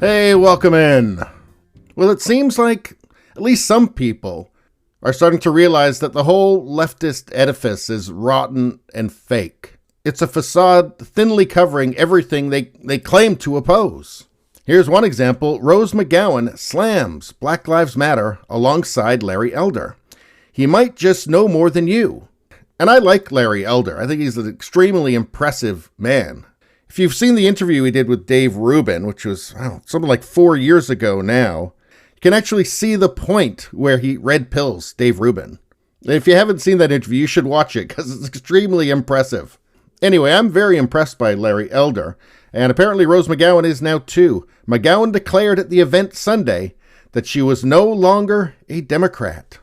Hey, welcome in. Well, it seems like at least some people are starting to realize that the whole leftist edifice is rotten and fake. It's a facade thinly covering everything they claim to oppose. Here's one example. Rose McGowan slams Black Lives Matter alongside Larry Elder. He might just know more than you. And I like Larry Elder. I think he's an extremely impressive man. If you've seen the interview he did with Dave Rubin, which was something like 4 years ago now, you can actually see the point where he red pills Dave Rubin. If you haven't seen that interview, you should watch it because it's extremely impressive. Anyway, I'm very impressed by Larry Elder, and apparently Rose McGowan is now too. McGowan declared at the event Sunday that she was no longer a Democrat.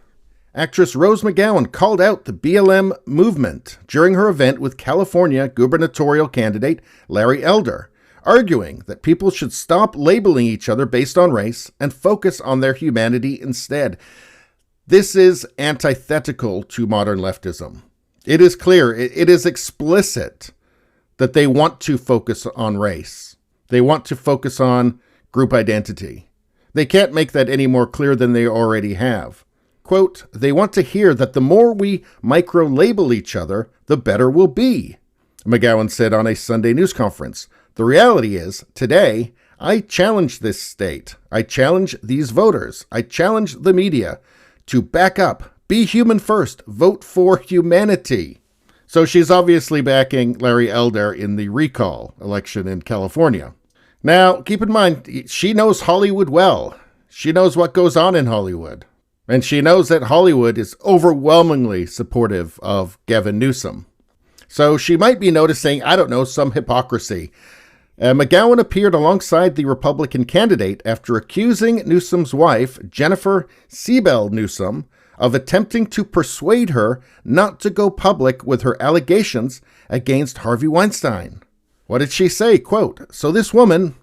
Actress Rose McGowan called out the BLM movement during her event with California gubernatorial candidate Larry Elder, arguing that people should stop labeling each other based on race and focus on their humanity instead. This is antithetical to modern leftism. It is clear, it is explicit that they want to focus on race. They want to focus on group identity. They can't make that any more clear than they already have. Quote, they want to hear that the more we micro-label each other, the better we'll be, McGowan said on a Sunday news conference. The reality is, today, I challenge this state. I challenge these voters. I challenge the media to back up, be human first, vote for humanity. So she's obviously backing Larry Elder in the recall election in California. Now, keep in mind, she knows Hollywood well. She knows what goes on in Hollywood. And she knows that Hollywood is overwhelmingly supportive of Gavin Newsom. So she might be noticing, some hypocrisy. McGowan appeared alongside the Republican candidate after accusing Newsom's wife, Jennifer Siebel Newsom, of attempting to persuade her not to go public with her allegations against Harvey Weinstein. What did she say? Quote, so this woman,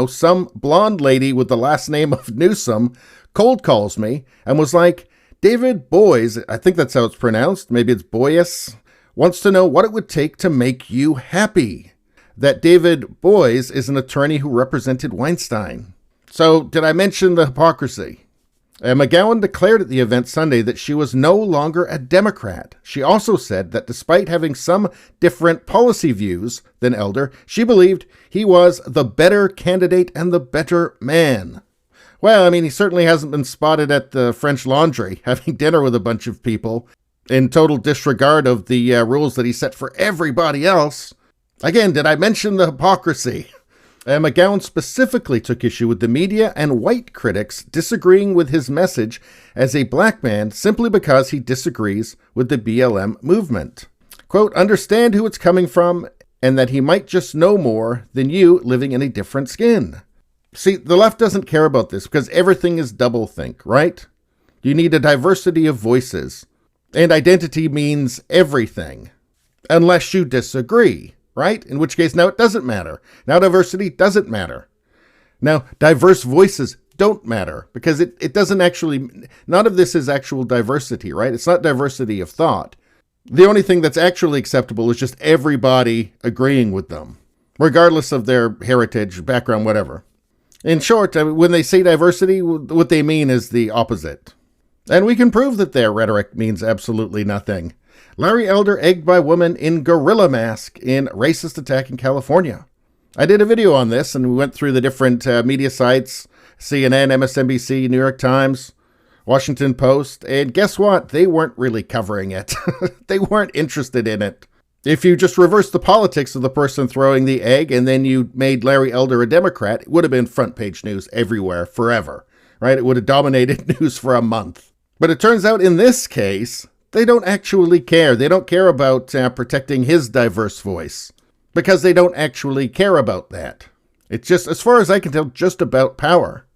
some blonde lady with the last name of Newsom, cold calls me and was like, David Boies, I think that's how it's pronounced, maybe it's Boies, wants to know what it would take to make you happy. That David Boies is an attorney who represented Weinstein. So, did I mention the hypocrisy? McGowan declared at the event Sunday that she was no longer a Democrat. She also said that despite having some different policy views than Elder, she believed he was the better candidate and the better man. Well, he certainly hasn't been spotted at the French Laundry having dinner with a bunch of people in total disregard of the rules that he set for everybody else. Again, did I mention the hypocrisy? McGowan specifically took issue with the media and white critics disagreeing with his message as a black man simply because he disagrees with the BLM movement. Quote, understand who it's coming from and that he might just know more than you living in a different skin. See, the left doesn't care about this because everything is doublethink, right? You need a diversity of voices. And identity means everything. Unless you disagree, right? In which case, now it doesn't matter. Now diversity doesn't matter. Now, diverse voices don't matter because it doesn't actually, none of this is actual diversity, right? It's not diversity of thought. The only thing that's actually acceptable is just everybody agreeing with them, regardless of their heritage, background, whatever. In short, when they say diversity, what they mean is the opposite. And we can prove that their rhetoric means absolutely nothing. Larry Elder egged by woman in gorilla mask in racist attack in California. I did a video on this, and we went through the different media sites, CNN, MSNBC, New York Times, Washington Post, and guess what? They weren't really covering it. They weren't interested in it. If you just reversed the politics of the person throwing the egg and then you made Larry Elder a Democrat, it would have been front page news everywhere forever, right? It would have dominated news for a month. But it turns out in this case, they don't actually care. They don't care about protecting his diverse voice because they don't actually care about that. It's just, as far as I can tell, just about power.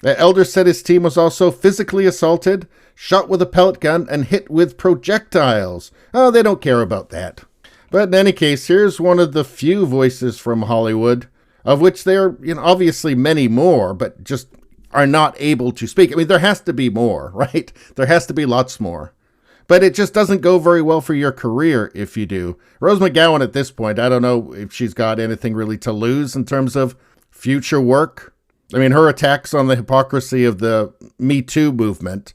Elder said his team was also physically assaulted, shot with a pellet gun, and hit with projectiles. Oh, they don't care about that. But in any case, here's one of the few voices from Hollywood, of which there are obviously many more, but just are not able to speak. There has to be more, right? There has to be lots more. But it just doesn't go very well for your career if you do. Rose McGowan at this point, I don't know if she's got anything really to lose in terms of future work. I mean, her attacks on the hypocrisy of the Me Too movement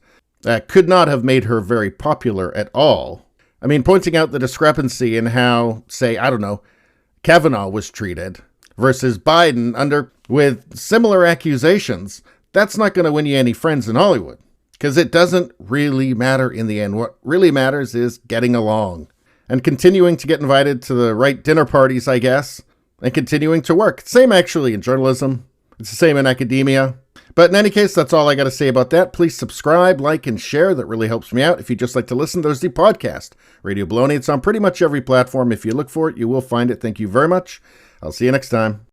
could not have made her very popular at all. I mean, pointing out the discrepancy in how, say, I don't know, Kavanaugh was treated versus Biden with similar accusations, that's not going to win you any friends in Hollywood. Because it doesn't really matter in the end. What really matters is getting along and continuing to get invited to the right dinner parties, I guess, and continuing to work. Same actually in journalism. It's the same in academia. But in any case, that's all I got to say about that. Please subscribe, like, and share. That really helps me out. If you just like to listen, there's the podcast, Radio Baloney. It's on pretty much every platform. If you look for it, you will find it. Thank you very much. I'll see you next time.